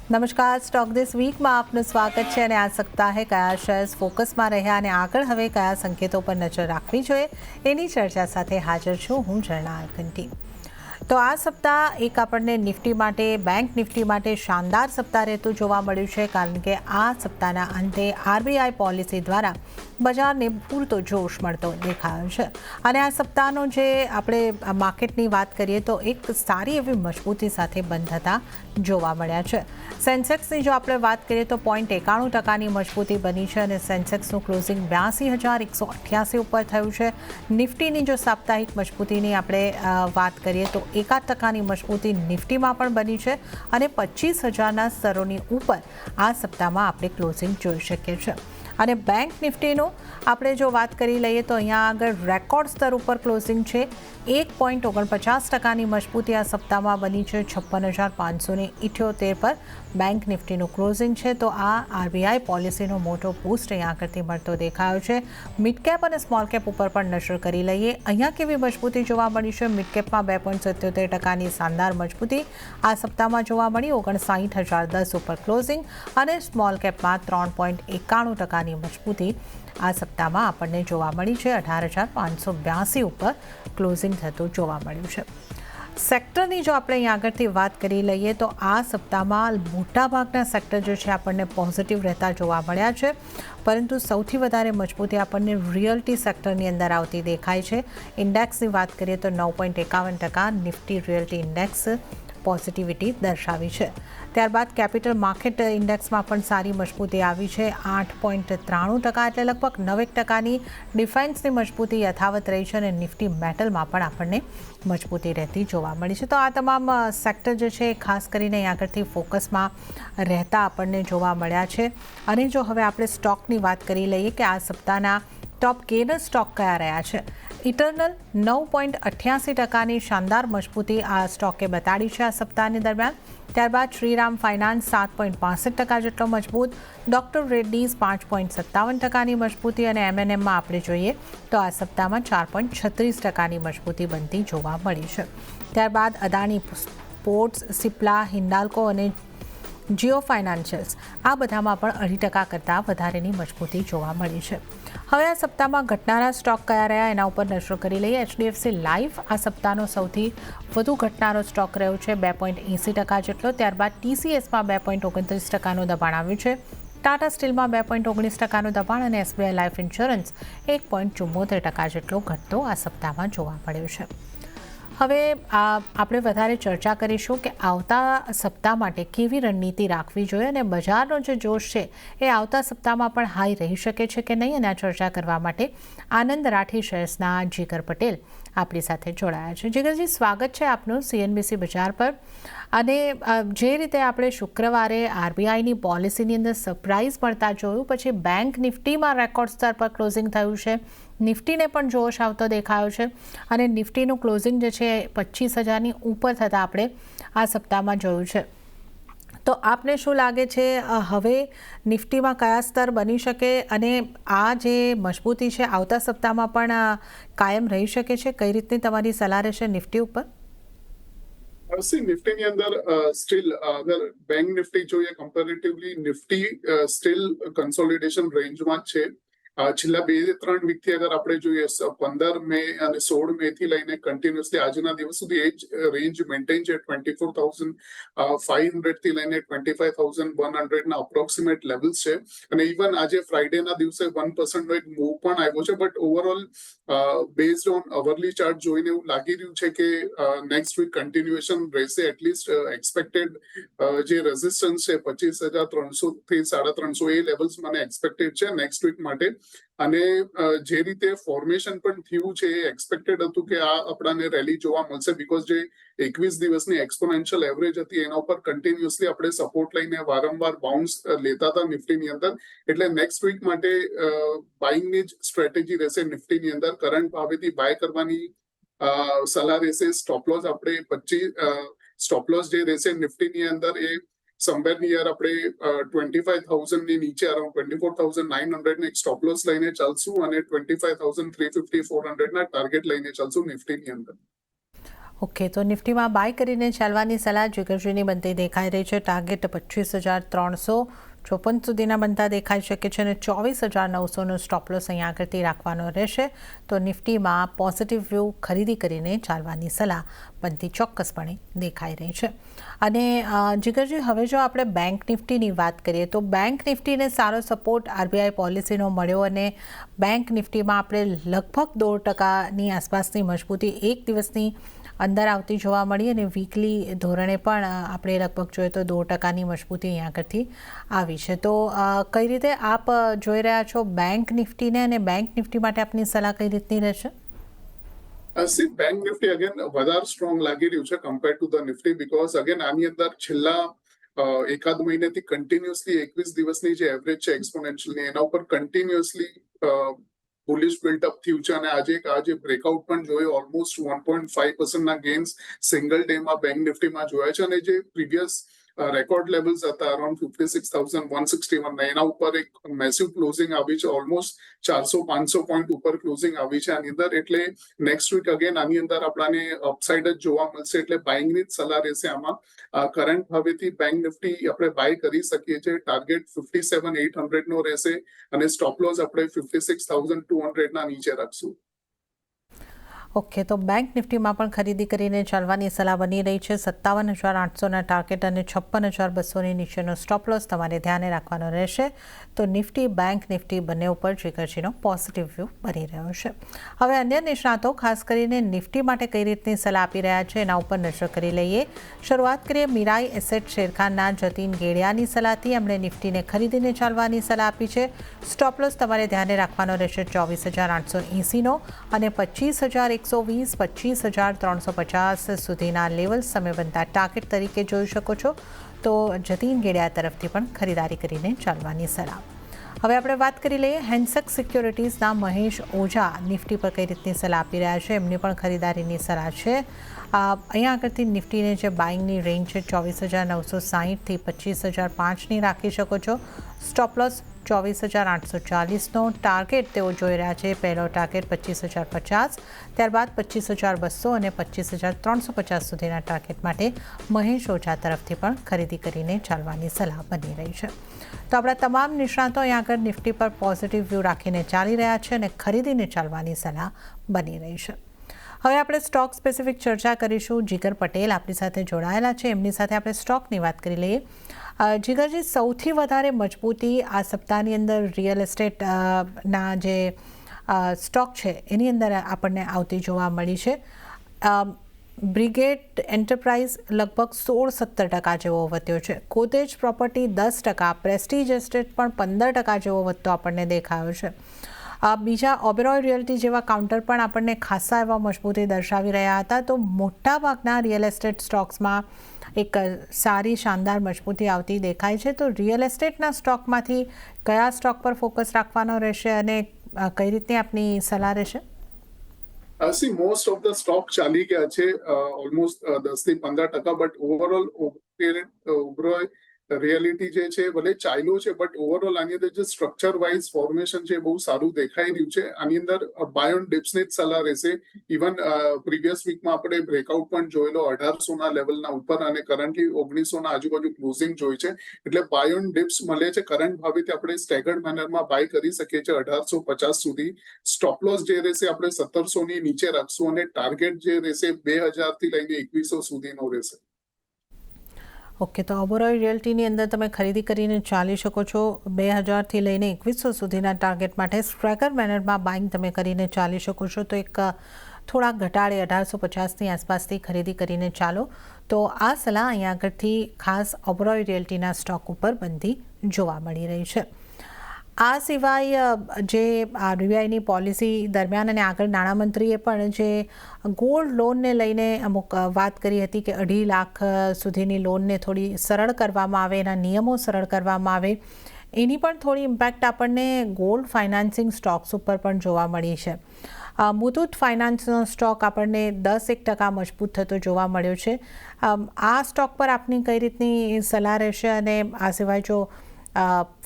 નમસ્કાર, stock this વીકમાં આપનું સ્વાગત છે અને આ સપ્તાહે કયા શેર્સ ફોકસમાં રહ્યા અને આગળ હવે કયા સંકેતો પર નજર રાખવી જોઈએ એની ચર્ચા સાથે હાજર છું હું ઝરણા આર્કંટી। તો આ સપ્તાહ એક આપણને નિફ્ટી માટે બેંક નિફ્ટી માટે શાનદાર સપ્તાહ રહેતું જોવા મળ્યું છે, કારણ કે આ સપ્તાહના અંતે આરબીઆઈ પોલિસી દ્વારા બજારને પૂરતો જોશ મળતો દેખાયો છે અને આ સપ્તાહનો જે આપણે માર્કેટની વાત કરીએ તો એક સારી એવી મજબૂતી સાથે બંધ થતા જોવા મળ્યા છે। સેન્સેક્સની જો આપણે વાત કરીએ તો 0.91% મજબૂતી બની છે અને સેન્સેક્સનું ક્લોઝિંગ 82,188 ઉપર થયું છે। નિફ્ટીની જો સાપ્તાહિક મજબૂતીની આપણે વાત કરીએ તો 1% મજબૂતી નિફ્ટીમાં પણ બની છે અને 25,000ના સ્તરોની ઉપર આ સપ્તાહમાં આપણે ક્લોઝિંગ જોઈ શકીએ છીએ। અને બેંક નિફ્ટીનું આપણે જો વાત કરી લઈએ તો અહીંયા આગળ રેકોર્ડ સ્તર ઉપર ક્લોઝિંગ છે। 1.49% મજબૂતી આ સપ્તાહમાં બની છે। 56,578 પર બેંક નિફ્ટીનું ક્લોઝિંગ છે। તો આ આરબીઆઈ પોલિસીનો મોટો બૂસ્ટ અહીંયા આગળથી મળતો દેખાયો છે। મિડ કેપ અને સ્મોલ કેપ ઉપર પણ નજર કરી લઈએ। અહીંયા કેવી મજબૂતી જોવા મળી છે? મિડ કેપમાં 2.77% શાનદાર મજબૂતી આ સપ્તાહમાં જોવા મળી, 59,010 ઉપર ક્લોઝિંગ અને સ્મોલ કેપમાં 3.91% મજબૂતી આ સપ્તાહમાં આપણને જોવા મળી છે। 18,582 ઉપર ક્લોઝિંગ થતું જોવા મળ્યું છે। સેક્ટરની જો આપણે અહીં આગળથી વાત કરી લઈએ તો આ સપ્તાહમાં મોટાભાગના સેક્ટર જે છે આપણને પોઝિટિવ રહેતા જોવા મળ્યા છે, પરંતુ સૌથી વધારે મજબૂતી આપણને રિયલ્ટી સેક્ટરની અંદર આવતી દેખાય છે। ઇન્ડેક્સની વાત કરીએ તો 9.51% નિફ્ટી રિયલ્ટી ઇન્ડેક્સ પોઝિટિવિટી દર્શાવી છે। ત્યારબાદ કેપિટલ માર્કેટ ઇન્ડેક્સમાં પણ સારી મજબૂતી આવી છે, 8.93%, એટલે લગભગ 9% ડિફેન્સની મજબૂતી યથાવત રહી છે અને નિફ્ટી મેટલમાં પણ આપણને મજબૂતી રહેતી જોવા મળી છે। તો આ તમામ સેક્ટર જે છે ખાસ કરીને અહીં આગળથી ફોકસમાં રહેતા આપણને જોવા મળ્યા છે। અને જો હવે આપણે સ્ટોકની વાત કરી લઈએ કે આ સપ્તાહના ટોપ ગેનર સ્ટોક કયા રહ્યા છે, ઇટરનલ 9.88%ની શાનદાર મજબૂતી આ સ્ટોકે બતાડી છે આ સપ્તાહની દરમિયાન। ત્યારબાદ શ્રીરામ ફાઇનાન્સ 7.65% જેટલો મજબૂત, ડૉક્ટર રેડ્ડીઝ 5.57%ની મજબૂતી અને એમએનએમમાં આપણે જોઈએ તો આ સપ્તાહમાં 4.36%ની મજબૂતી બનતી જોવા મળી છે। ત્યારબાદ અદાણી પોર્ટ્સ, સિપ્લા, હિન્ડાલ્કો અને જીઓ ફાઇનાન્શિયલ્સ આ બધામાં પણ 2% કરતાં વધારેની મજબૂતી જોવા મળી છે। હવે આ સપ્તાહમાં ઘટનારા સ્ટોક કયા રહ્યા એના ઉપર નજર કરી લઈએ। એચડીએફસી લાઈફ આ સપ્તાહનો સૌથી વધુ ઘટનારો સ્ટોક રહ્યો છે, 2.80% જેટલો। ત્યારબાદ ટીસીએસમાં 2.29%નું દબાણ આવ્યું છે, ટાટા સ્ટીલમાં 2.19%નું દબાણ અને એસબીઆઈ લાઈફ ઇન્સ્યોરન્સ 1.74% જેટલો ઘટતો આ સપ્તાહમાં જોવા મળ્યો છે। હવે આપણે વધારે ચર્ચા કરીશું કે આવતા સપ્તાહ માટે કેવી રણનીતિ રાખવી જોઈએ અને બજારનો જે જોશ છે એ આવતા સપ્તાહમાં પણ હાઈ રહી શકે છે કે નહીં, અને આ ચર્ચા કરવા માટે આનંદ રાઠી શેર્સના જીગર પટેલ આપણી સાથે જોડાયા છે। જીગરજી, સ્વાગત છે આપનું સીએનબીસી બજાર પર। અને જે રીતે આપણે શુક્રવારે આરબીઆઈની પોલિસીની અંદર સરપ્રાઇઝ મળતા જોયું, પછી બેંક નિફ્ટીમાં રેકોર્ડ સ્તર પર ક્લોઝિંગ થયું છે, નિફ્ટીને પણ જોશ આવતો દેખાયો છે અને નિફ્ટીનું ક્લોઝિંગ જે છે 25,000ની ઉપર થતાં આપણે આ સપ્તાહમાં જોયું છે। તો આપને શું લાગે છે હવે નિફ્ટીમાં કયા સ્તર બની શકે અને આ જે મજબૂતી છે આવતા સપ્તાહમાં પણ કાયમ રહી શકે છે? કઈ રીતની તમારી સલાહ રહેશે નિફ્ટી ઉપર? નિફ્ટીની અંદર સ્ટીલ અગર બેંક નિફ્ટી જોઈએ કમ્પેરેટિવલી નિફ્ટી સ્ટીલ કન્સોલિડેશન રેન્જમાં જ છે। છેલ્લા 2-3 વીકથી અગર આપણે જોઈએ 15 મે અને 16 મે થી લઈને કન્ટિન્યુઅસલી આજના દિવસ સુધી એ જ રેન્જ મેન્ટેન છે। 24,500 થી લઈને 25,100 ના અપ્રોક્સિમેટ લેવલ્સ છે અને ઇવન આજે ફ્રાઈડેના દિવસે 1% નો એક મૂવ પણ આવ્યો છે, but overall based on અવરલી chart જોઈને એવું લાગી રહ્યું છે કે નેક્સ્ટ વીક કન્ટિન્યુએશન રહેશે। એટલીસ્ટ એક્સપેક્ટેડ જે રેઝિસ્ટન્સ છે 25,300 થી 350 એ લેવલ્સ મને એક્સપેક્ટેડ છે નેક્સ્ટ વીક માટે। અને જે રીતે ફોર્મેશન પણ થયું છે એ એક્સપેક્ટેડ હતું કે આ આપણાને રેલી જોવા મળશે, બીકોઝ જે 21 દિવસની એક્સપોનેન્શિયલ એવરેજ હતી એના ઉપર કન્ટિન્યુઅસલી આપણે સપોર્ટ લઈને વારંવાર બાઉન્સ લેતા હતા નિફ્ટીની અંદર। એટલે નેક્સ્ટ વીક માટે બાઇંગની જ સ્ટ્રેટેજી રહેશે નિફ્ટીની અંદર। કરંટ ભાવેથી બાય કરવાની સલાહ રહેશે। સ્ટોપલોસ આપણે 25 સ્ટોપલોસ જે રહેશે નિફ્ટીની અંદર એ સમવેર નિયર આપણે 25,000ની નીચે અરાઉન્ડ 24,900 ને એક સ્ટોપ લોસ લઈને ચાલશું અને 25,350-400 ના ટાર્ગેટ લઈને ચાલશું નિફ્ટીની અંદર। ઓકે, તો નિફ્ટીમાં બાય કરીને ચાલવાની સલાહ જીગરજીની બનતી દેખાઈ રહી છે. ટાર્ગેટ 25,354 સુધીના બનતા દેખાઈ શકે છે અને 24,900નો સ્ટોપ લોસ અહીંયા આગળથી રાખવાનો રહેશે. તો નિફ્ટીમાં પોઝિટિવ વ્યૂ ખરીદી કરીને ચાલવાની સલાહ બનતી ચોક્કસપણે દેખાઈ રહી છે. અને જીગરજી, હવે જો આપણે બેંક નિફ્ટીની વાત કરીએ તો બેંક નિફ્ટીને સારો સપોર્ટ આરબીઆઈ પોલિસીનો મળ્યો અને બેંક નિફ્ટીમાં આપણે લગભગ 2% આસપાસની મજબૂતી એક દિવસની અંદર આવતી જોવા મળી અને વીકલી ધોરણે પણ આપણે લગભગ જોઈએ તો 2%ની મજબૂતી અહીંયા આગળથી આવી છે. તો કઈ રીતે આપ જોઈ રહ્યા છો બેંક નિફ્ટીને અને બેંક નિફ્ટી માટે આપની સલાહ કઈ રીતની રહેશે? સી બેંક નિફ્ટી અગેન વધારે સ્ટ્રોંગ લાગી રહ્યું છે compare to the Nifty, because again આની અંદર છેલ્લા એકાદ મહિનેથી કન્ટિન્યુઅસલી 21 દિવસની જે એવરેજ છે એક્સપોનેન્શિયલની, એના ઉપર કન્ટિન્યુઅસલી બુલિશ બિલ્ટઅપ થયું છે અને આજે બ્રેકઆઉટ પણ જોયો. ઓલમોસ્ટ 1.5% ના ગેન્સ સિંગલ ડેમાં બેંક નિફ્ટીમાં જોયા છે અને જે પ્રીવિયસ રેકોર્ડ લેવલ્સ હતા અરાઉન્ડ 56,161, એના ઉપર એક મેસિવ ક્લોઝિંગ આવી છે. ઓલમોસ્ટ 400-500 પોઈન્ટ ઉપર ક્લોઝિંગ આવી છે આની અંદર. એટલે નેક્સ્ટ વીક અગેન આની અંદર આપણાને અપસાઇડ જ જોવા મળશે, એટલે બાઇંગની જ સલાહ રહેશે આમાં. કરંટ હવેથી બેંક નિફ્ટી આપણે બાય કરી શકીએ છીએ. ટાર્ગેટ 57,800 નો રહેશે અને સ્ટોપ લોસ આપણે 56,200 ના નીચે રાખશું. ઓકે, તો બેંક નિફ્ટીમાં પણ ખરીદી કરીને ચાલવાની સલાહ બની રહી છે. 57,800ના ટાર્ગેટ અને 56,200ની નીચેનો સ્ટોપ લોસ તમારે ધ્યાને રાખવાનો રહેશે. તો નિફ્ટી, બેંક નિફ્ટી બંને ઉપર જીગરજીનો પોઝિટિવ વ્યૂ બની રહ્યો છે. હવે અન્ય નિષ્ણાતો ખાસ કરીને નિફ્ટી માટે કઈ રીતની સલાહ આપી રહ્યા છે એના ઉપર નજર કરી લઈએ. શરૂઆત કરીએ મીરાઈ એસેટ શેરખાનના જતીન ગેડિયાની સલાહથી. એમણે નિફ્ટીને ખરીદીને ચાલવાની સલાહ આપી છે. સ્ટોપ લોસ તમારે ધ્યાને રાખવાનો રહેશે 24,880નો અને 25,120, 25,350 સુધીના લેવલ્સ તમે બનતા ટાર્ગેટ તરીકે જોઈ શકો છો. તો જતીન ગેડિયા તરફથી પણ ખરીદારી કરીને ચાલવાની સલાહ. હવે આપણે વાત કરી લઈએ હેન્ડસેક્સ સિક્યોરિટીઝના મહેશ ઓઝા નિફ્ટી પર કઈ રીતની સલાહ આપી રહ્યા છે. એમની પણ ખરીદારીની સલાહ છે. અહીંયા આગળથી નિફ્ટીને જે બાઇંગની રેન્જ છે 24,960થી 25,005ની રાખી શકો છો. Stop loss 24,840નો. ટાર્ગેટ તેઓ જોઈ રહ્યા છે. પહેલો ટાર્ગેટ 25,050, ત્યારબાદ 25,200 અને 25,350 સુધીના ટાર્ગેટ માટે મહેશ ઓઝા તરફથી પણ ખરીદી કરીને ચાલવાની સલાહ બની રહી છે. તો આપણા તમામ નિષ્ણાતો અહીંયા આગળ નિફ્ટી પર પોઝિટિવ વ્યૂ રાખીને ચાલી રહ્યા છે અને ખરીદીને ચાલવાની સલાહ બની રહી છે. હવે આપણે સ્ટોક સ્પેસિફિક ચર્ચા કરીશું. જીગર પટેલ આપણી સાથે જોડાયેલા છે. એમની સાથે આપણે સ્ટોકની વાત કરી લઈએ. જીગરજી, સૌથી વધારે મજબૂતી આ સપ્તાહની અંદર રિયલ એસ્ટેટ ના જે સ્ટોક છે એની અંદર આપણને આવતી જોવા મળી છે. બ્રિગેડ એન્ટરપ્રાઇઝ લગભગ 16-17% જેવો વધ્યો છે. કોટેજ પ્રોપર્ટી 10%, પ્રેસ્ટીજ એસ્ટેટ પણ 15% જેવો વધતો આપણને દેખાયો છે. બીજા ઓબેરોય રિયલ્ટી જેવા કાઉન્ટર પણ આપણને ખાસા એવા મજબૂતી દર્શાવી રહ્યા હતા. તો મોટાભાગના રિયલ એસ્ટેટ સ્ટોક્સમાં એક સારી શાનદાર મજબૂતી આવતી દેખાય છે. તો રિયલ એસ્ટેટના સ્ટોકમાંથી કયા સ્ટોક પર ફોકસ રાખવાનો રહેશે અને કઈ રીતની આપની સલાહ રહેશે? C most of the stock ચાલી ગયા છે ઓલમોસ્ટ 10-15%, બટ ઓવરઓલ રિયાલિટી જે છે ભલે ચાલ્યો છે, બટ ઓવરઓલ આની અંદર જે સ્ટ્રક્ચર વાઇઝ ફોર્મેશન છે બહુ સારું દેખાઈ રહ્યું છે. આની અંદર બાય ઓન ડિપ્સની જ સલાહ રહેશે. ઇવન પ્રીવિયસ વીકમાં આપણે બ્રેકઆઉટ પણ જોયેલો 1800ના લેવલના ઉપર અને કરન્ટલી 1900ના આજુબાજુ ક્લોઝિંગ જોઈ છે. એટલે બાય ઓન ડિપ્સ મળે છે. કરંટ ભાવેથી આપણે સ્ટેગર્ડ મેનરમાં બાય કરી શકીએ છીએ 1850 સુધી. સ્ટોપ લોસ જે રહેશે આપણે 1700ની નીચે રાખશું અને ટાર્ગેટ જે રહેશે 2000થી લઈને 2100 સુધીનો રહેશે. ઓકે, તો ઓબેરોય રિયલ્ટીની અંદર તમે ખરીદી કરીને ચાલી શકો છો. 2000થી લઈને 2100 સુધીના ટાર્ગેટ માટે સ્ટ્રેકર મેનરમાં બાઇંગ તમે કરીને ચાલી શકો છો. તો એક થોડા ઘટાડે 1850ની આસપાસથી ખરીદી કરીને ચાલો. તો આ સલાહ અહીંયા આગળથી ખાસ ઓબેરોય રિયલ્ટીના સ્ટોક ઉપર બનતી જોવા મળી રહી છે. આ સિવાય જે આરબીઆઈની પોલિસી દરમિયાન અને આગળ નાણામંત્રીએ પણ જે ગોલ્ડ લોનને લઈને અમુક વાત કરી હતી કે 2.5 લાખ સુધીની લોનને થોડી સરળ કરવામાં આવે, એના નિયમો સરળ કરવામાં આવે, એની પણ થોડી ઇમ્પેક્ટ આપણને ગોલ્ડ ફાઇનાન્સિંગ સ્ટોક્સ ઉપર પણ જોવા મળી છે. મુથુટ ફાઇનાન્સનો સ્ટોક આપણને 10% મજબૂત થતો જોવા મળ્યો છે. આ સ્ટોક પર આપની કઈ રીતની સલાહ રહેશે અને આ સિવાય જો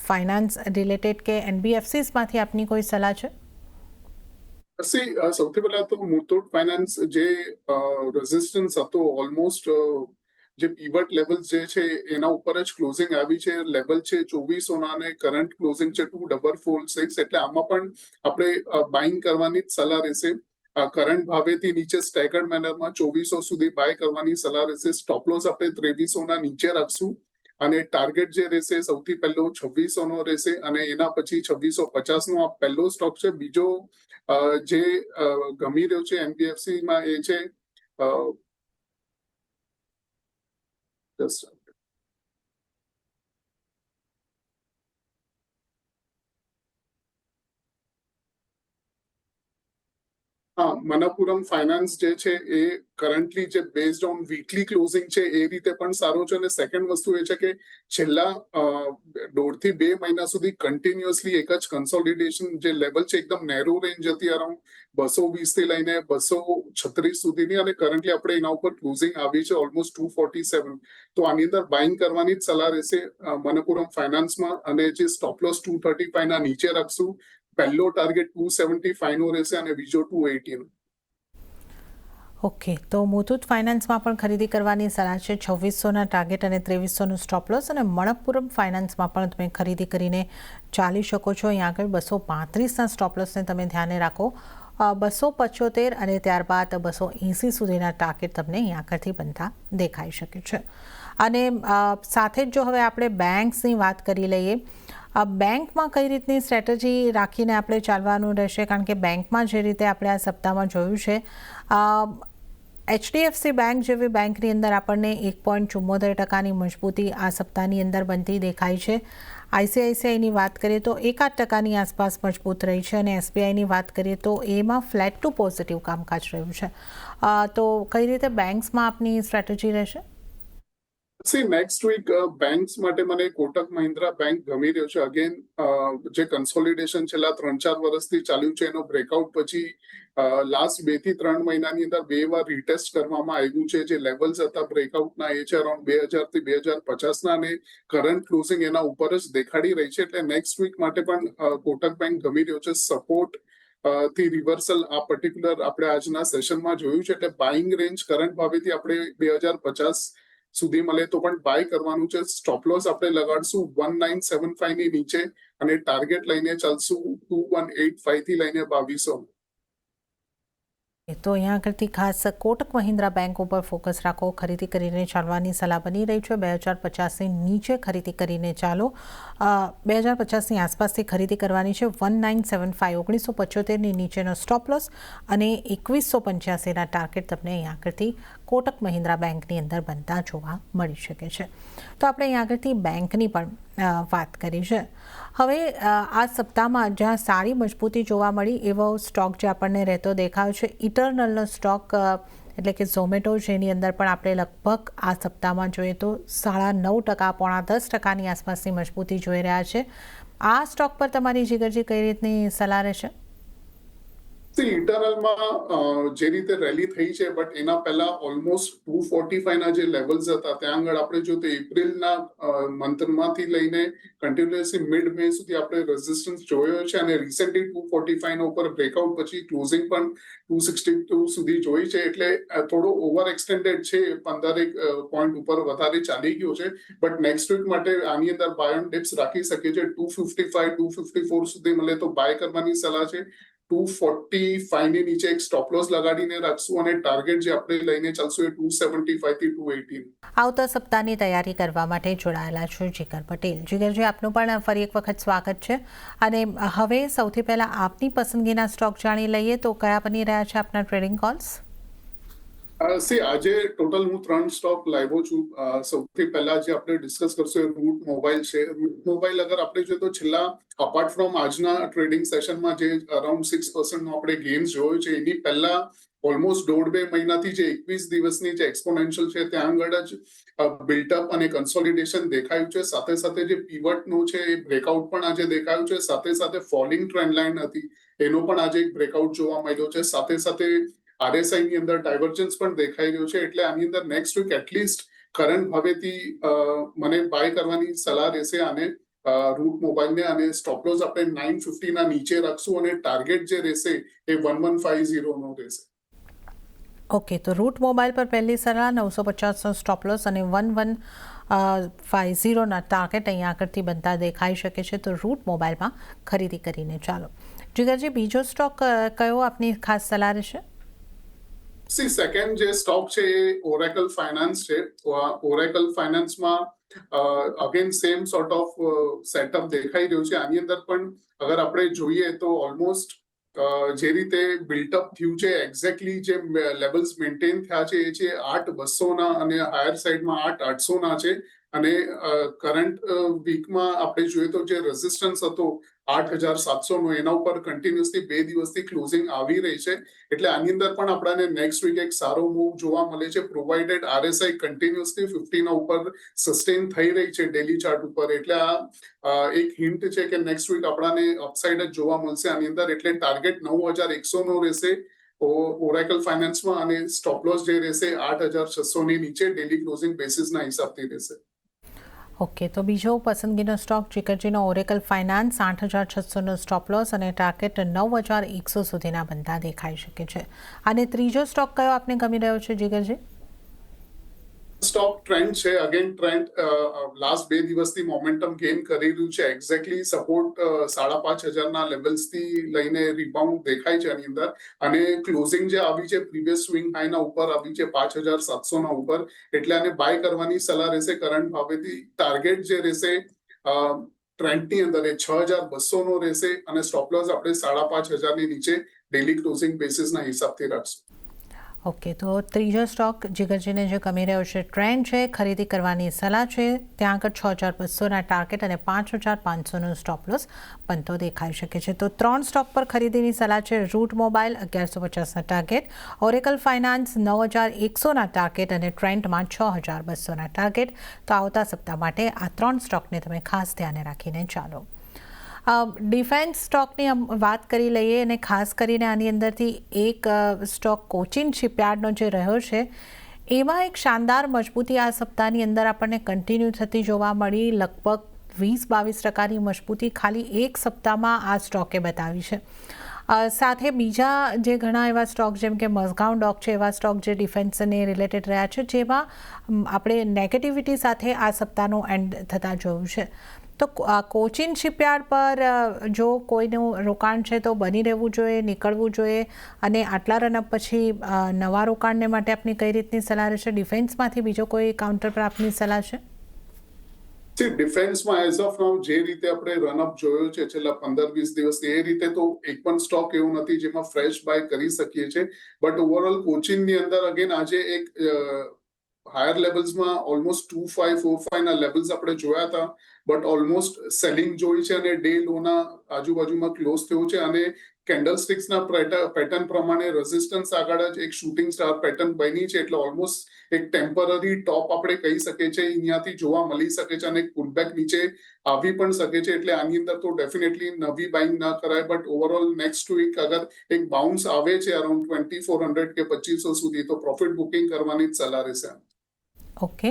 ફાઇનાન્સ રિલેટેડ કે એનબીએફસીસમાંથી આપની કોઈ સલાહ છે? સૌથી પહેલા તો મુથુટ ફાઇનાન્સ જે રેઝિસ્ટન્સ હતો ઓલમોસ્ટ જે પીવટ લેવલ જે છે એના ઉપર જ ક્લોઝિંગ આવી છે. લેવલ છે 2400 અને કરંટ ક્લોઝિંગ છે 2446. એટલે આમાં પણ આપણે બાઇંગ કરવાની જ સલાહ રહેશે. કરંટ ભાવેથી નીચે સ્ટેગર્ડ મેનરમાં 2400 સુધી બાય કરવાની સલાહ રહેશે. સ્ટોપ લોસ આપણે 2300 નીચે રાખશું અને ટાર્ગેટ જે રહેશે સૌથી પહેલો 2600 નો રહેશે અને એના પછી 2650 નો આ પહેલો સ્ટોક છે. બીજો જે ગમી રહ્યો છે એનબીએફસી માં એ છે મનપુરમ ફાઇનાન્સ જે છે એ કરન્ટલી જે બેઝડ ઓન વીકલી ક્લોઝિંગ છે એ રીતે પણ સારો છે. અને સેકન્ડ વસ્તુ એ છે કે છેલ્લા 1.5 થી 2 મહિના સુધી કન્ટિન્યુઅસલી એક જ કન્સોલિડેશન જે લેવલ છે એકદમ નેરો રેન્જ હતી અરાઉન્ડ 220 થી લઈને 236 સુધીની અને કરન્ટલી આપણે એના ઉપર ક્લોઝિંગ આવી છે ઓલમોસ્ટ 247. તો આની અંદર બાઇંગ કરવાની જ સલાહ રહેશે મનપુરમ ફાઇનાન્સમાં. અને જે સ્ટોપ લોસ 235 ના નીચે રાખશું. પહેલો ટાર્ગેટ 275 નો રહેશે અને બીજો 280 નો. ઓકે, તો મુથુટ ફાઇનાન્સમાં પણ ખરીદી કરવાની સલાહ છે. 2600ના ટાર્ગેટ અને 2300નું સ્ટોપ લોસ. અને મણપ્પુરમ ફાઇનાન્સમાં પણ તમે ખરીદી કરીને ચાલી શકો છો. અહીં આગળ 235ના સ્ટોપ લોસને તમે ધ્યાને રાખો. 275 અને ત્યારબાદ 280 સુધીના ટાર્ગેટ તમને અહીં આગળથી બનતા દેખાઈ શકે છે. અને સાથે જ જો હવે આપણે બેંક્સની વાત કરી લઈએ, બેંકમાં કઈ રીતની સ્ટ્રેટેજી રાખીને આપણે ચાલવાનું રહેશે? કારણ કે બેંકમાં જે રીતે આપણે આ સપ્તાહમાં જોયું છે, એચડીએફસી બેંક જેવી બેંકની અંદર આપણને 1.74% મજબૂતી આ સપ્તાહની અંદર બનતી દેખાય છે. આઈસીઆઈસીઆઈની વાત કરીએ તો 1.8% આસપાસ મજબૂત રહી છે અને એસબીઆઈની વાત કરીએ તો એમાં ફ્લેટ ટુ પોઝિટિવ કામકાજ રહ્યું છે. તો કઈ રીતે બેંક્સમાં આપની સ્ટ્રેટેજી રહેશે? નેક્સ્ટ વીક બેંક્સ માટે મને કોટક મહિન્દ્રા બેંક ગમી રહ્યો છે. અગેન જે કન્સોલિડેશન છેલ્લા 3-4 વર્ષથી ચાલ્યું છે એનો બ્રેકઆઉટ પછી લાસ્ટ 2 થી 3 મહિનાની અંદર 2 વાર રીટેસ્ટ કરવામાં આવ્યું છે. જે લેવલ્સ હતા બ્રેકઆઉટના એ છે અરાઉન્ડ 2000 થી 2050 ના અને કરંટ ક્લોઝિંગ એના ઉપર જ દેખાડી રહી છે. એટલે નેક્સ્ટ વીક માટે પણ કોટક બેંક ગમી રહ્યો છે. સપોર્ટ થી રિવર્સલ આ પર્ટિક્યુલર આપણે આજના સેશનમાં જોયું છે. એટલે બાઇંગ રેન્જ કરંટ ભાવેથી આપણે 2050 સુધી મળે તો પણ બાય કરવાનું છે. સ્ટોપ લોસ આપણે લગાડશું 1975 ની નીચે અને ટાર્ગેટ લઈને ચાલશું 2185 થી લઈને 2200. તો અહીંયા આગળથી ખાસ કોટક મહિન્દ્રા બેંક ઉપર ફોકસ રાખો. ખરીદી કરીને ચાલવાની સલાહ બની રહી છે. 2050ની નીચે ખરીદી કરીને ચાલો. 2050ની આસપાસથી ખરીદી કરવાની છે. 1975 1975ની નીચેનો સ્ટોપ લોસ અને 2185ના ટાર્ગેટ તમને અહીંયા આગળથી કોટક મહિન્દ્રા બેંકની અંદર બનતા જોવા મળી શકે છે. તો આપણે અહીંયા આગળથી બેંકની પણ વાત કરી છે. હવે આ સપ્તાહમાં જ્યાં સારી મજબૂતી જોવા મળી એવો સ્ટોક જે આપણને રહેતો દેખાયો છે ઇટરનલનો સ્ટોક, એટલે કે ઝોમેટો, જેની અંદર પણ આપણે લગભગ આ સપ્તાહમાં જોઈએ તો 9.5% 10%ની આસપાસની મજબૂતી જોઈ રહ્યા છે. આ સ્ટોક પર તમારી જીગરજી કઈ રીતની સલાહ રહેશે? ઇન્ટરનલમાં જે રીતે રેલી થઈ છે બટ એના પહેલા ઓલમોસ્ટ 245 ના જે લેવલ્સ હતા ત્યાં આગળ આપણે જો તો એપ્રિલના મંથમાંથી લઈને કન્ટિન્યુઅસલી મિડ મે સુધી આપણે રેઝિસ્ટન્સ જોયો છે અને રિસેન્ટલી 245 ના ઉપર બ્રેકઆઉટ પછી ક્લોઝિંગ પણ 262 સુધી જોઈ છે. એટલે થોડો ઓવર એક્સટેન્ડેડ છે. 15 પોઈન્ટ ઉપર વધારે ચાલી ગયો છે. બટ નેક્સ્ટ વીક માટે આની અંદર બાય ઓન ડિપ્સ રાખી શકીએ છીએ. 255 254 સુધી મળે તો બાય કરવાની સલાહ છે. 245 ની નીચે એક સ્ટોપ લોસ લગાડીને રાખશું અને ટાર્ગેટ જે આપણે લઈને ચાલશું એ 275 થી 280. આવતા સપ્તાહની તૈયારી કરવા માટે જોડાયેલા છો જીગર પટેલ. જીગરજી, આપનું પણ ફરી એક વખત સ્વાગત છે. અને હવે સૌથી પહેલા આપની પસંદગીના સ્ટોક જાણી લઈએ તો કયા બની રહ્યા છે આપના ટ્રેડિંગ કોલ્સ? આજે ટોટલ હું 3 સ્ટોક લાવ્યો છું. સૌથી પહેલા જે આપણે ડિસ્કસ કરશું એ રૂટ મોબાઈલ છે. રૂટ મોબાઈલ અગર આપણે જોઈએ તો છેલ્લા અપાર્ટ ફ્રોમ આજના ટ્રેડિંગ સેશનમાં જે અરાઉન્ડ 6% નો આપણે ગેઇન્સ જોયો છે એની પહેલા ઓલમોસ્ટ 1.5-2 મહિનાથી જે 21 દિવસની જે એક્સપોનેન્શિયલ છે ત્યાં આગળ જ બિલ્ટઅપ અને કન્સોલિડેશન દેખાયું છે. સાથે સાથે જે પીવટનું છે એ બ્રેકઆઉટ પણ આજે દેખાયું છે. સાથે સાથે ફોલિંગ ટ્રેન્ડ લાઇન હતી એનો પણ આજે એક બ્રેકઆઉટ જોવા મળ્યો છે. સાથે સાથે આરએસઆઈ ની અંદર ડાયવર્જન્સ પણ દેખાઈ રહ્યું છે. એટલે આની અંદર નેક્સ્ટ વીક એટલીસ્ટ કરંટ ભાવેથી મને બાય કરવાની સલાહ રહેશે. આને રૂટ મોબાઈલને, અને સ્ટોપ લોસ આપણે 950 ના નીચે રાખશું અને ટાર્ગેટ જે રહેશે એ 1150 નો રહેશે. ઓકે, તો રૂટ મોબાઈલ પર પહેલી સલાહ 950નો સ્ટોપ લોસ અને 1150ના ટાર્ગેટ અહીંયા આગળથી બનતા દેખાઈ શકે છે. તો રૂટ મોબાઈલમાં ખરીદી કરીને ચાલો. જીગરજી, બીજો સ્ટોક કયો આપની ખાસ સલાહ રહેશે? સેકન્ડ જે સ્ટોક છે એ ઓરેકલ ફાઇનાન્સ છે. ઓરેકલ ફાઇનાન્સમાં again same sort of setup દેખાઈ રહ્યું છે. આની અંદર પણ અગર આપણે જોઈએ તો ઓલમોસ્ટ જે રીતે બિલ્ટઅપ થયું છે, એક્ઝેક્ટલી જે લેવલ્સ મેન્ટેન થયા છે એ છે 8200 અને હાયર સાઇડમાં 8800 છે. અને કરંટ વીકમાં આપણે જોઈએ તો જે રેઝિસ્ટન્સ હતો 8700 એના ઉપર કન્ટિન્યુઅસલી 2 દિવસથી ક્લોઝિંગ આવી રહી છે. એટલે આની અંદર પણ આપણને નેક્સ્ટ વીક એક સારો મૂવ જોવા મળે છે, પ્રોવાઇડેડ RSI કન્ટિન્યુઅસલી 50 ના ઉપર સસ્ટેન થઈ રહી છે ડેલી ચાર્ટ ઉપર. એટલે આ એક હિન્ટ છે કે નેક્સ્ટ વીક આપણને અપસાઇડ જ જોવા મળશે આની અંદર. એટલે ટાર્ગેટ 9100 નો રહેશે ઓરેકલ ફાઇનાન્સમાં, અને સ્ટોપ લોસ જે રહેશે 8600 ની નીચે ડેલી ક્લોઝિંગ બેસિસના હિસાબથી રહેશે. ઓકે, તો બીજો પસંદગીનો સ્ટોક જીગરજીનો ઓરેકલ ફાઇનાન્સ 8600નો સ્ટોપ લોસ અને ટાર્ગેટ 9100 સુધીના બનતા દેખાઈ શકે છે. અને ત્રીજો સ્ટોક કયો આપને ગમી રહ્યો છે જીગરજી? સ્ટોક ટ્રેન્ડ છે. અગેન ટ્રેન્ડ લાસ્ટ 2 દિવસથી મોમેન્ટમ ગેઇન કરી રહ્યું છે. એક્ઝેક્ટલી સપોર્ટ 5500 ના લેવલ્સથી લઈને રિબાઉન્ડ દેખાય છે આની અંદર. અને ક્લોઝિંગ જે આવી છે પ્રીવિયસ સ્વિંગ હાઈના ઉપર આવી છે 5700 ના ઉપર. એટલે આને બાય કરવાની સલાહ રહેશે કરંટ ભાવેથી. ટાર્ગેટ જે રહેશે ટ્રેન્ડની અંદર એ 6200 નો રહેશે, અને સ્ટોપ લોસ આપણે 5500 ની નીચે ડેલી ક્લોઝિંગ બેસિસના હિસાબથી રાખશું. ઓકે, તો ત્રીજો સ્ટોક જીગરજીને જે ગમી રહ્યો છે ટ્રેન્ડ છે, ખરીદી કરવાની સલાહ છે. ત્યાં આગળ 6200ના ટાર્ગેટ અને 5500નો સ્ટોપ લોસ બનતો દેખાઈ શકે છે. તો 3 સ્ટોક પર ખરીદીની સલાહ છે. રૂટ મોબાઈલ 1150ના ટાર્ગેટ, ઓરેકલ ફાઇનાન્સ 9100ના ટાર્ગેટ અને ટ્રેન્ડમાં 6200ના ટાર્ગેટ. તો આવતા સપ્તાહ માટે આ 3 સ્ટોકને તમે ખાસ ધ્યાને રાખીને ચાલો. ડિફેન્સ સ્ટોકની વાત કરી લઈએ, અને ખાસ કરીને આની અંદરથી એક સ્ટોક કોચિન શિપયાર્ડનો જે રહ્યો છે એમાં એક શાનદાર મજબૂતી આ સપ્તાહની અંદર આપણને કન્ટિન્યુ થતી જોવા મળી. લગભગ 20-22% મજબૂતી ખાલી એક સપ્તાહમાં આ સ્ટોકે બતાવી છે. સાથે બીજા જે ઘણા એવા સ્ટોક જેમ કે મઝગાંવ ડોક છે, એવા સ્ટોક જે ડિફેન્સને રિલેટેડ રહ્યા છે, જેમાં આપણે નેગેટિવિટી સાથે આ સપ્તાહનું એન્ડ થતા જોયું છે. તો કોચિન શિપયાર્ડ પર જો કોઈનું રોકાણ છે તો બની રહેવું જોઈએ, નીકળવું જોઈએ. અને આટલા રનઅપ પછી નવા રોકાણને માટે આપની કઈ રીતની સલાહ રહેશે? ડિફેન્સમાંથી બીજો કોઈ કાઉન્ટર પર આપની સલાહ છે? ડિફેન્સમાં એઝ ઓફ નાઉ જે રીતે આપણે રનઅપ જોયો છે છેલ્લા 15-20 દિવસથી, એ રીતે તો એક પણ સ્ટોક એવું નથી જેમાં ફ્રેશ બાય કરી શકીએ છીએ. બટ ઓવરઓલ કોચિનની અંદર અગેન આજે એક હાયર લેવલ્સમાં ઓલમોસ્ટ 2545 ના લેવલ્સ આપણે જોયા હતા, બટ ઓલમોસ્ટ સેલિંગ જોઈ છે અને ડે લોના આજુબાજુમાં ક્લોઝ થયું છે. અને કેન્ડલસ્ટિક્સના પેટર્ન પ્રમાણે રેઝિસ્ટન્સ આગળ જ એક શૂટિંગ સ્ટાર પેટર્ન બની છે. એટલે ઓલમોસ્ટ એક ટેમ્પરરી ટોપ આપણે કહી શકીએ છીએ અહીંયાથી જોવા મળી શકે છે, અને એક પુલબેક નીચે આવી પણ શકે છે. એટલે આની અંદર તો ડેફિનેટલી નવી બાઇંગ ના કરાય. બટ ઓવરઓલ નેક્સ્ટ વીક અગર એક બાઉન્સ આવે છે અરાઉન્ડ 2400 કે 2500 સુધી, તો પ્રોફિટ બુકિંગ કરવાની જ સલાહ રહેશે. ઓકે,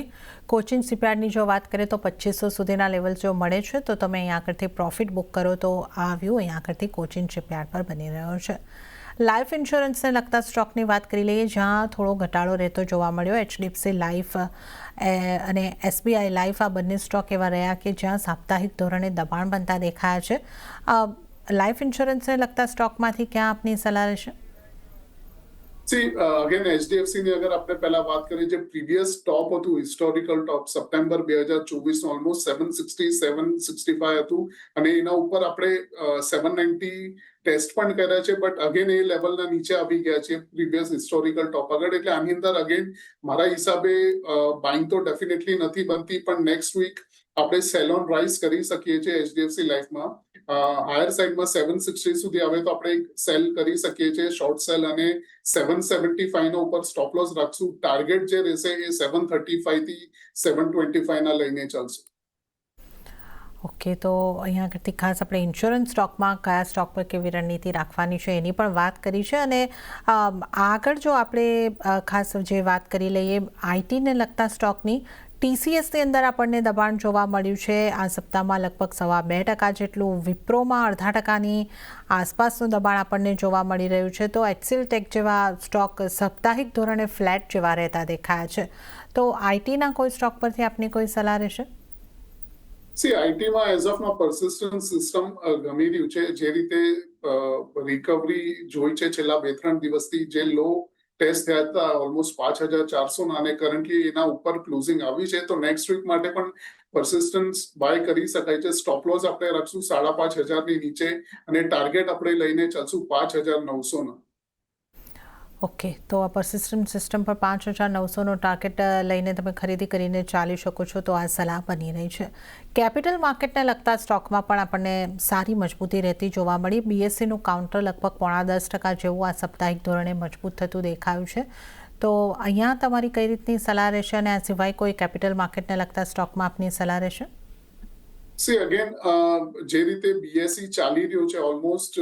કોચિન શિપયાર્ડની જો વાત કરીએ તો 2500 સુધીના લેવલ જો મળે છે તો તમે અહીં આગળથી પ્રોફિટ બુક કરો. તો આ વ્યૂ અહીં આગળથી કોચિન શિપયાર્ડ પર બની રહ્યો છે. લાઈફ ઇન્સ્યોરન્સને લગતા સ્ટોકની વાત કરી લઈએ, જ્યાં થોડો ઘટાડો રહેતો જોવા મળ્યો. HDFC લાઈફ અને SBI લાઈફ આ બંને સ્ટોક એવા રહ્યા કે જ્યાં સાપ્તાહિક ધોરણે દબાણ બનતા દેખાયા છે. લાઈફ ઇન્સ્યોરન્સને લગતા સ્ટોકમાંથી ક્યાં આપની સલાહ રહેશે? અગેન HDFC ની અગર આપણે પહેલા વાત કરીએ, જે પ્રીવિયસ ટોપ હતું, હિસ્ટોરિકલ ટોપ સપ્ટેમ્બર 2024 નું ઓલમોસ્ટ 760-765 હતું, અને એના ઉપર આપણે 790 ટેસ્ટ પણ કર્યા છે. બટ અગેન એ લેવલના નીચે આવી ગયા છે પ્રીવિયસ હિસ્ટોરિકલ ટોપ આગળ. એટલે આની અંદર અગેન મારા હિસાબે બાઇંગ તો ડેફિનેટલી નથી બનતી, પણ નેક્સ્ટ વીક આપણે સેલ ઓન રાઇઝ કરી શકીએ છીએ HDFC લાઈફમાં. હાયર સાઇડમાં 760 સુધી આવે તો આપણે સેલ કરી શકીએ છીએ શોર્ટ સેલ, અને 775 ના ઉપર સ્ટોપ લોસ રાખશું. ટાર્ગેટ જે રહેશે એ 735 થી 725 ના લઈને ચાલશે. ઓકે, તો અહીંયા આગળથી ખાસ આપણે ઇન્સ્યોરન્સ સ્ટોકમાં કયા સ્ટોક પર કેવી રણનીતિ રાખવાની છે એની પણ વાત કરી છે. અને આગળ જો આપણે ખાસ જે વાત કરી લઈએ આઈટીને લગતા સ્ટોકની, TCSની અંદર આપણને દબાણ જોવા મળ્યું છે આ સપ્તાહમાં લગભગ 2.5% જેટલું, વિપ્રોમાં 0.5%ની આસપાસનું દબાણ આપણને જોવા મળી રહ્યું છે. તો એક્સિલ ટેક જેવા સ્ટોક સાપ્તાહિક ધોરણે ફ્લેટ જેવા રહેતા દેખાયા છે. તો આઈટીના કોઈ સ્ટોક પરથી આપની કોઈ સલાહ રહેશે? આઈટીમાં as of now Persistent system ગમી રહ્યું છે. જે રીતે રિકવરી જોઈ છે છેલ્લા 2-3 દિવસથી, જે લો ટેસ્ટ થયા હતા ઓલમોસ્ટ 5,400 ના, અને કરન્ટલી એના ઉપર ક્લોઝિંગ આવી છે. તો નેક્સ્ટ વીક માટે પણ પર્સિસ્ટન્સ બાય કરી શકાય છે. સ્ટોપ લોસ આપણે રાખશું 5,500 ની નીચે, અને ટાર્ગેટ આપણે લઈને ચાલશું 5,900 ના. ઓકે, તો આ પર્સિસ્ટન્ટ સિસ્ટમ પર 5,900નો ટાર્ગેટ લઈને તમે ખરીદી કરીને ચાલી શકો છો. તો આ સલાહ બની રહી છે. કેપિટલ માર્કેટને લગતા સ્ટોકમાં પણ આપણને સારી મજબૂતી રહેતી જોવા મળી. BSEનું કાઉન્ટર લગભગ 10.5% જેવું આ સાપ્તાહિક ધોરણે મજબૂત થતું દેખાયું છે. તો અહીંયા તમારી કઈ રીતની સલાહ રહેશે, અને આ સિવાય કોઈ કેપિટલ માર્કેટને લગતા સ્ટોકમાં આપની સલાહ રહેશે? અગેન જે રીતે BSE ચાલી રહ્યો છે ઓલમોસ્ટ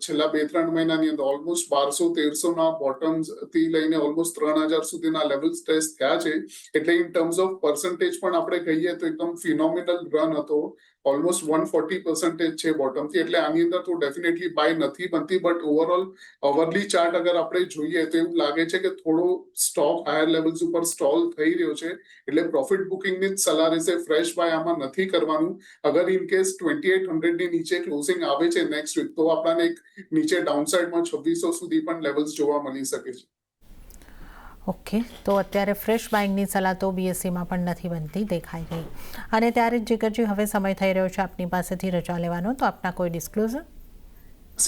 છેલ્લા 2-3 મહિનાની અંદર ઓલમોસ્ટ 1,200-1,300 ના બોટમ્સ થી લઈને ઓલમોસ્ટ 3,000 સુધીના લેવલ્સ ટેસ્ટ થયા છે. એટલે ઇન ટર્મ્સ ઓફ પર્સન્ટેજ પણ આપણે કહીએ તો એકદમ ફિનોમિનલ રન હતો. ઓલમોસ્ટ 140% છે બોટમથી. એટલે આની અંદર તો ડેફિનેટલી બાય નથી બનતી. બટ ઓવરઓલ અવરલી ચાર્ટ અગર આપણે જોઈએ તો એવું લાગે છે કે થોડો સ્ટોક હાયર લેવલ્સ ઉપર સ્ટોલ થઈ રહ્યો છે. એટલે પ્રોફિટ બુકિંગની જ સલાહ રહેશે. ફ્રેશ બાય આમાં નથી કરવાનું. અગર ઇન કેસ 2800 ની નીચે ક્લોઝિંગ આવે છે નેક્સ્ટ વીક, તો આપણને એક નીચે ડાઉનસાઇડમાં 2600 સુધી પણ લેવલ્સ જોવા મળી શકે છે. ઓકે, તો અત્યારે ફ્રેશ બાઇંગની સલાહ તો BSEમાં પણ નથી બનતી દેખાઈ ગઈ. અને ત્યારે જ જીગરજી, હવે સમય થઈ રહ્યો છે આપની પાસેથી રજા લેવાનો, તો આપના કોઈ ડિસ્ક્લોઝર?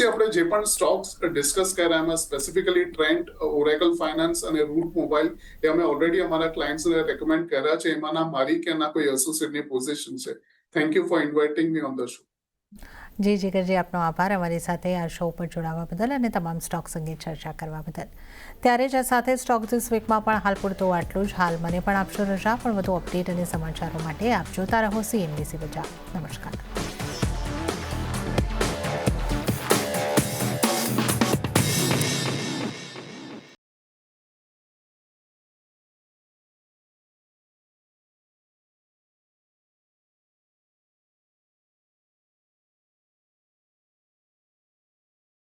આપણે જે પણ સ્ટોક્સ ડિસ્કસ કર્યા એમાં સ્પેસિફિકલી ટ્રેન્ટ, ઓરેકલ ફાઇનાન્સ અને રૂટ મોબાઈલ એ અમે ઓલરેડી અમારા ક્લાયન્ટ્સને રેકમેન્ડ કર્યા છે. એમાંના મારી કે એના કોઈ એસોસિએટની પોઝિશન છે. Thank you for inviting me on the show. જી જીગરજી, આપનો આભાર અમારી સાથે આ શો પર જોડાવા બદલ અને તમામ સ્ટોક્સ અંગે ચર્ચા કરવા બદલ. ત્યારે જ આ સાથે સ્ટોક ધીસ વીકમાં પણ હાલ પૂરતું આટલું જ. હાલ મને પણ આપશો રજા, પણ વધુ અપડેટ અને સમાચારો માટે આપ જોતા રહો CNBC બજાર. નમસ્કાર.